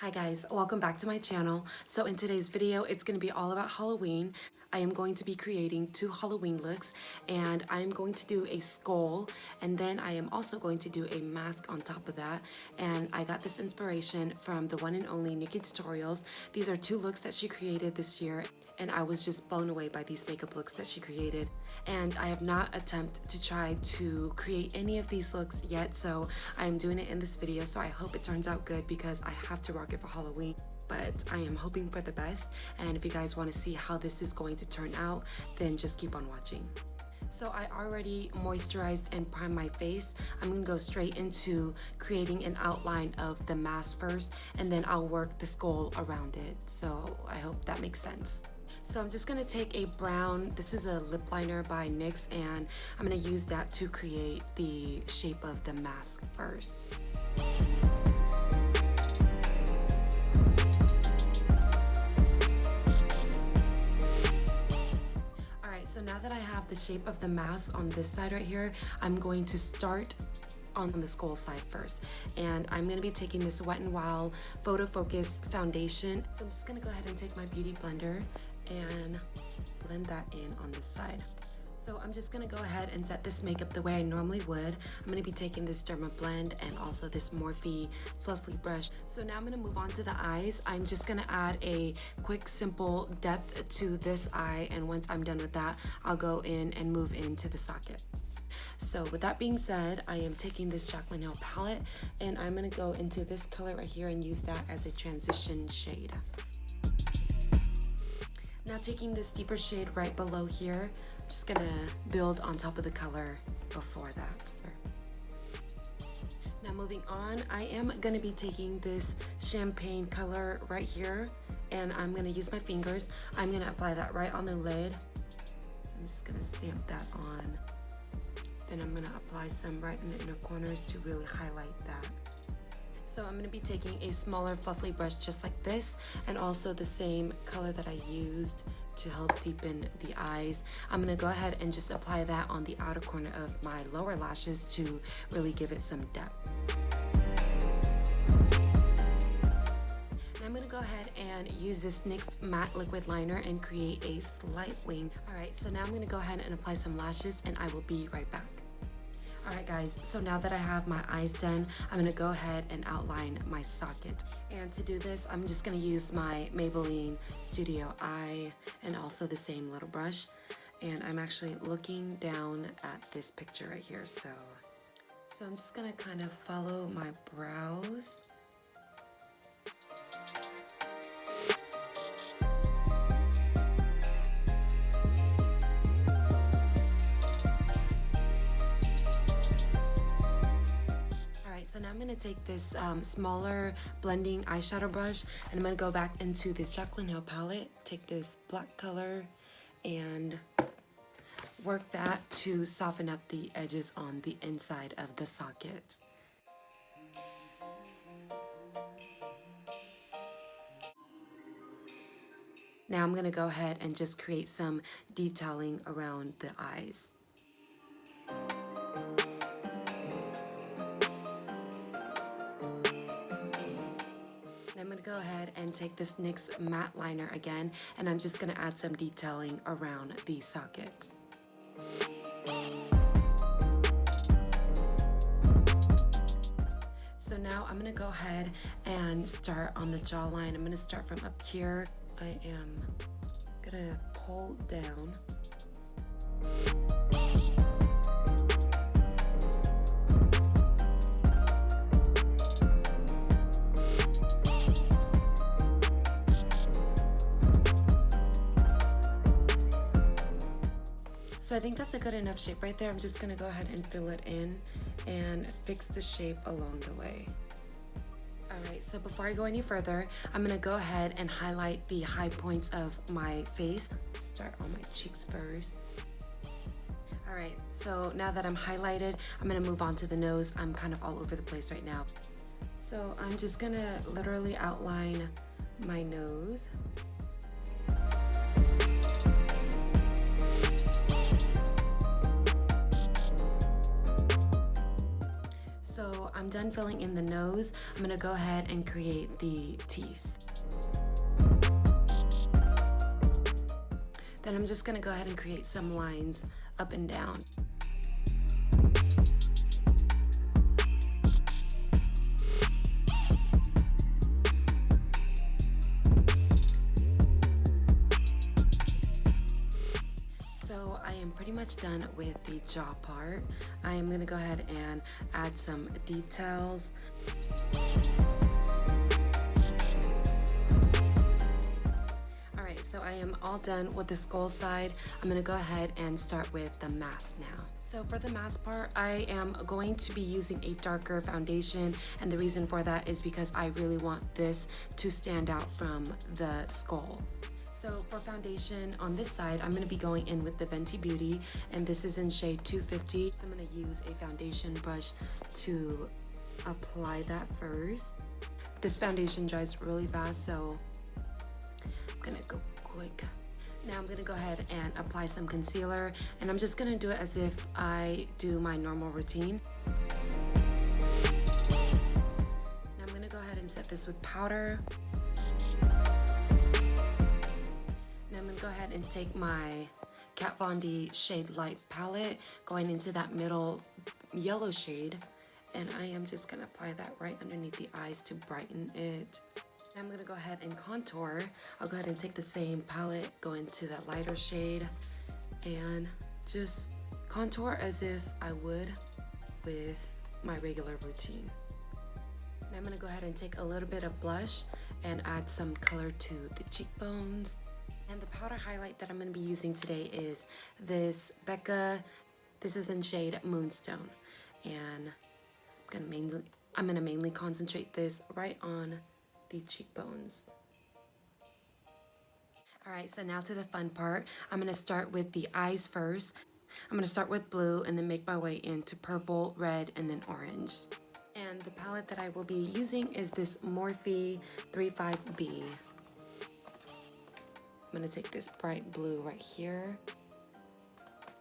Hi guys, welcome back to my channel. So in today's video, it's going to be all about Halloween. I am going to be creating 2 Halloween looks, and I'm going to do a skull, and then I am also going to do a mask on top of that. And I got this inspiration from the one and only Nikki tutorials. These are 2 looks that she created this year, and I was just blown away by these makeup looks that she created. And I have not attempted to try to create any of these looks yet, so I am doing it in this video. So I hope it turns out good because I have to rock it for Halloween. But I am hoping for the best, and if you guys want to see how this is going to turn out, then just keep on watching. So I already moisturized and primed my face. I'm going to go straight into creating an outline of the mask first, and then I'll work the skull around it. So I hope that makes sense. So I'm just going to take a brown, this is a lip liner by NYX, and I'm going to use that to create the shape of the mask first. So now that I have the shape of the mask on this side right here, I'm going to start on the skull side first. And I'm going to be taking this Wet n Wild Photo Focus foundation. So I'm just going to go ahead and take my beauty blender and blend that in on this side. So I'm just going to go ahead and set this makeup the way I normally would. I'm going to be taking this Derma Blend and also this Morphe Fluffy brush. So now I'm going to move on to the eyes. I'm just going to add a quick, simple depth to this eye, and once I'm done with that, I'll go in and move into the socket. So with that being said, I am taking this Jaclyn Hill palette, and I'm going to go into this color right here and use that as a transition shade. Now taking this deeper shade right below here, I'm just gonna build on top of the color before that. Now moving on, I am gonna be taking this champagne color right here, and I'm gonna use my fingers. I'm gonna apply that right on the lid. So I'm just gonna stamp that on. Then I'm gonna apply some right in the inner corners to really highlight that. So I'm going to be taking a smaller fluffy brush just like this, and also the same color that I used to help deepen the eyes. I'm going to go ahead and just apply that on the outer corner of my lower lashes to really give it some depth. And I'm going to go ahead and use this NYX matte liquid liner and create a slight wing. Alright, so now I'm going to go ahead and apply some lashes, and I will be right back. Alright guys, so now that I have my eyes done, I'm going to go ahead and outline my socket. And to do this, I'm just going to use my Maybelline Studio Eye and also the same little brush. And I'm actually looking down at this picture right here. So I'm just going to kind of follow my brows. So now I'm going to take this smaller blending eyeshadow brush, and I'm going to go back into this Jaclyn Hill palette, take this black color, and work that to soften up the edges on the inside of the socket. Now I'm going to go ahead and just create some detailing around the eyes. I'm going to go ahead and take this NYX matte liner again, and I'm just going to add some detailing around the socket. So now I'm going to go ahead and start on the jawline. I'm going to start from up here. I am going to pull down. So I think that's a good enough shape right there. I'm just gonna go ahead and fill it in and fix the shape along the way. Alright, so before I go any further, I'm gonna go ahead and highlight the high points of my face. Start on my cheeks first. Alright, so now that I'm highlighted, I'm gonna move on to the nose. I'm kind of all over the place right now. So I'm just gonna literally outline my nose. So I'm done filling in the nose, I'm gonna go ahead and create the teeth. Then I'm just gonna go ahead and create some lines up and down. So I am pretty much done with the jaw part. I am gonna go ahead and add some details. So I am all done with the skull side. I'm gonna go ahead and start with the mask now. So for the mask part, I am going to be using a darker foundation, and the reason for that is because I really want this to stand out from the skull. So for foundation on this side, I'm gonna be going in with the Fenty Beauty, and this is in shade 250. So I'm gonna use a foundation brush to apply that first. This foundation dries really fast, so I'm gonna go quick. Now I'm gonna go ahead and apply some concealer, and I'm just gonna do it as if I do my normal routine. Now I'm gonna go ahead and set this with powder. Now I'm gonna go ahead and take my Kat Von D Shade Light palette, going into that middle yellow shade, and I am just gonna apply that right underneath the eyes to brighten it. Now I'm gonna go ahead and contour. I'll go ahead and take the same palette, go into that lighter shade, and just contour as if I would with my regular routine. Now I'm gonna go ahead and take a little bit of blush and add some color to the cheekbones. And the powder highlight that I'm gonna be using today is this Becca, this is in shade Moonstone. And I'm gonna mainly concentrate this right on the cheekbones. All right, so now to the fun part. I'm gonna start with the eyes first. I'm gonna start with blue and then make my way into purple, red, and then orange. And the palette that I will be using is this Morphe 35B. I'm gonna take this bright blue right here.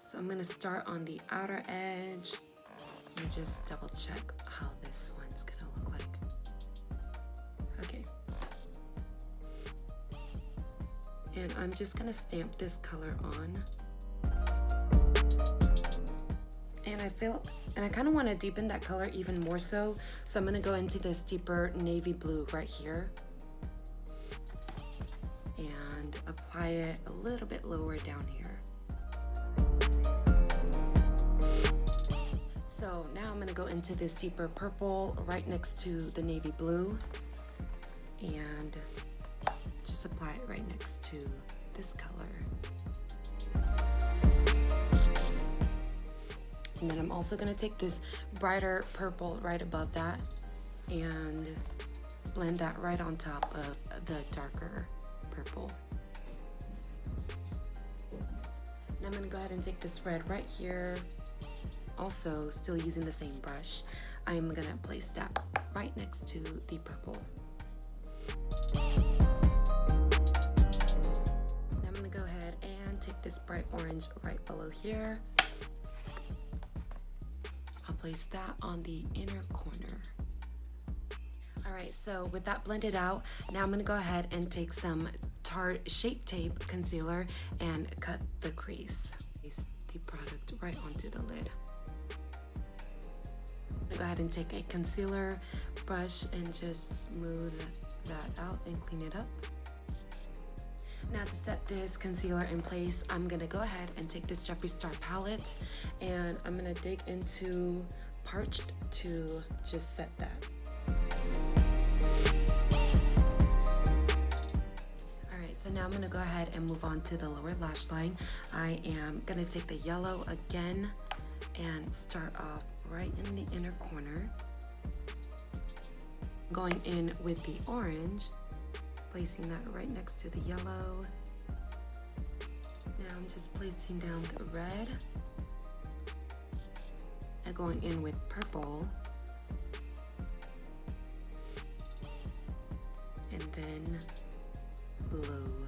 So I'm gonna start on the outer edge and just double check how this one's gonna look like. Okay. And I'm just gonna stamp this color on. And I kind of want to deepen that color even more so I'm gonna go into this deeper navy blue right here and apply it a little bit lower down here. So now I'm gonna go into this deeper purple right next to the navy blue and just apply it right next to this color. And then I'm also gonna take this brighter purple right above that and blend that right on top of the darker purple. And I'm gonna go ahead and take this red right here, also still using the same brush. I'm gonna place that right next to the purple. Now I'm gonna go ahead and take this bright orange right below here. I'll place that on the inner corner. All right, so with that blended out, now I'm gonna go ahead and take some Tarte Shape Tape concealer and cut the crease. Place the product right onto the lid. I'm gonna go ahead and take a concealer brush and just smooth that out and clean it up. Now to set this concealer in place, I'm gonna go ahead and take this Jeffree Star palette and I'm gonna dig into Parched to just set that. Alright, so now I'm gonna go ahead and move on to the lower lash line. I am gonna take the yellow again and start off right in the inner corner. Going in with the orange, placing that right next to the yellow. Now I'm just placing down the red and going in with purple. And then blue.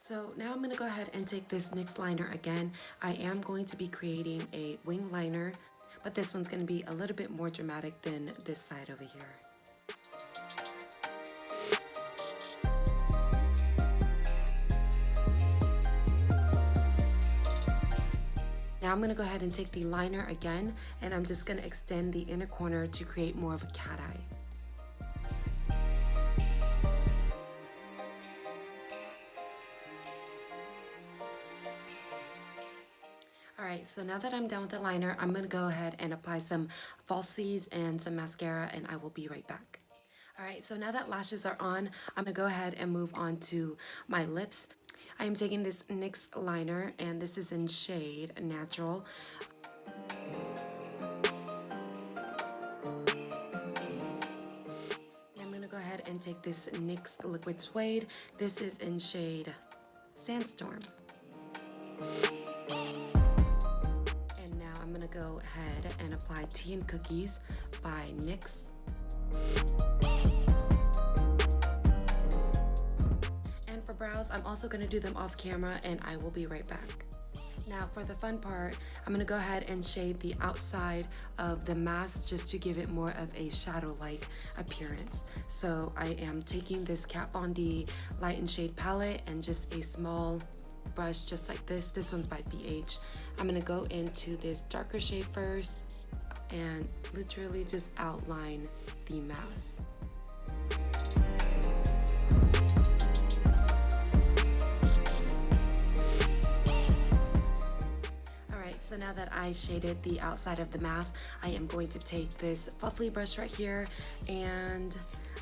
So now I'm going to go ahead and take this NYX liner again. I am going to be creating a wing liner, but this one's going to be a little bit more dramatic than this side over here. Now I'm going to go ahead and take the liner again, and I'm just going to extend the inner corner to create more of a cat eye. Alright, so now that I'm done with the liner, I'm going to go ahead and apply some falsies and some mascara, and I will be right back. Alright, so now that lashes are on, I'm going to go ahead and move on to my lips. I am taking this NYX liner, and this is in shade Natural. I'm going to go ahead and take this NYX Liquid Suede. This is in shade Sandstorm. I'm gonna go ahead and apply Tea and Cookies by NYX. And for brows, I'm also gonna do them off camera, and I will be right back. Now for the fun part, I'm gonna go ahead and shade the outside of the mask just to give it more of a shadow-like appearance. So I am taking this Kat Von D Light and Shade palette and just a small brush just like this. This one's by BH. I'm gonna go into this darker shade first and literally just outline the mask. Alright, so now that I shaded the outside of the mask, I am going to take this fluffy brush right here, and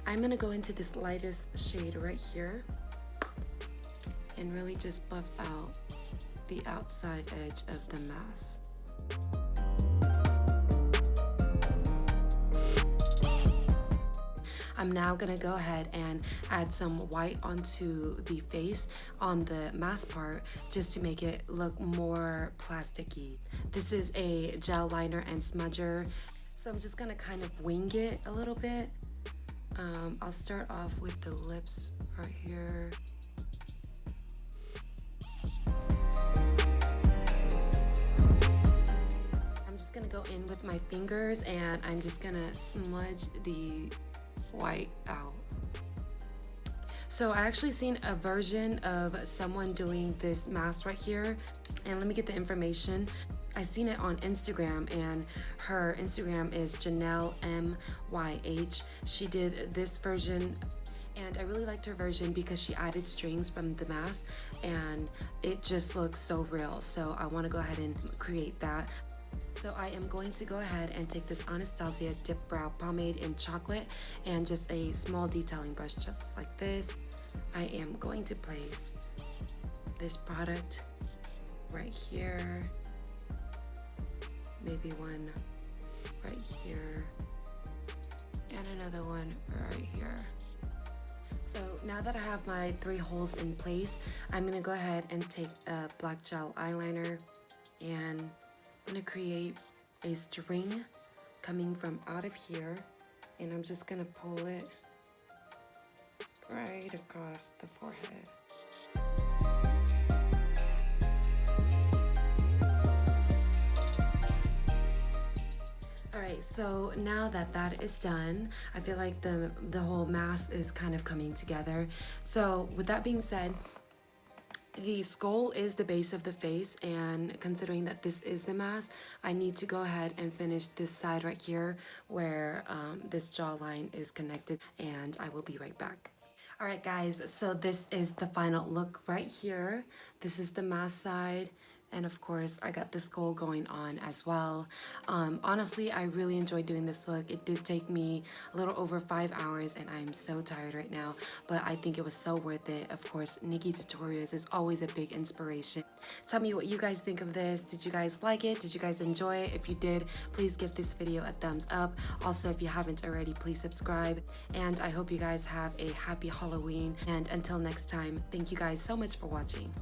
I'm gonna go into this lightest shade right here and really just buff out the outside edge of the mask. I'm now gonna go ahead and add some white onto the face on the mask part just to make it look more plasticky. This is a gel liner and smudger, so I'm just gonna kind of wing it a little bit. I'll start off with the lips right here. Gonna go in with my fingers, and I'm just gonna smudge the white out. So I actually seen a version of someone doing this mask right here, and let me get the information. I seen it on Instagram, and her Instagram is Janelle MYH. She did this version, and I really liked her version because she added strings from the mask, and it just looks so real. So I want to go ahead and create that. So I am going to go ahead and take this Anastasia Dip Brow Pomade in Chocolate and just a small detailing brush just like this. I am going to place this product right here, maybe one right here, and another one right here. So now that I have my 3 holes in place, I'm gonna go ahead and take a black gel eyeliner, and I'm gonna create a string coming from out of here, and I'm just gonna pull it right across the forehead. Alright, so now that that is done, I feel like the whole mask is kind of coming together. So with that being said, the skull is the base of the face, and considering that this is the mask, I need to go ahead and finish this side right here where this jawline is connected, and I will be right back. Alright guys, so this is the final look right here. This is the mask side. And of course, I got the skull going on as well. Honestly, I really enjoyed doing this look. It did take me a little over 5 hours, and I'm so tired right now, but I think it was so worth it. Of course, Nikki tutorials is always a big inspiration. Tell me what you guys think of this. Did you guys like it? Did you guys enjoy it? If you did, please give this video a thumbs up. Also, if you haven't already, please subscribe. And I hope you guys have a happy Halloween. And until next time, thank you guys so much for watching.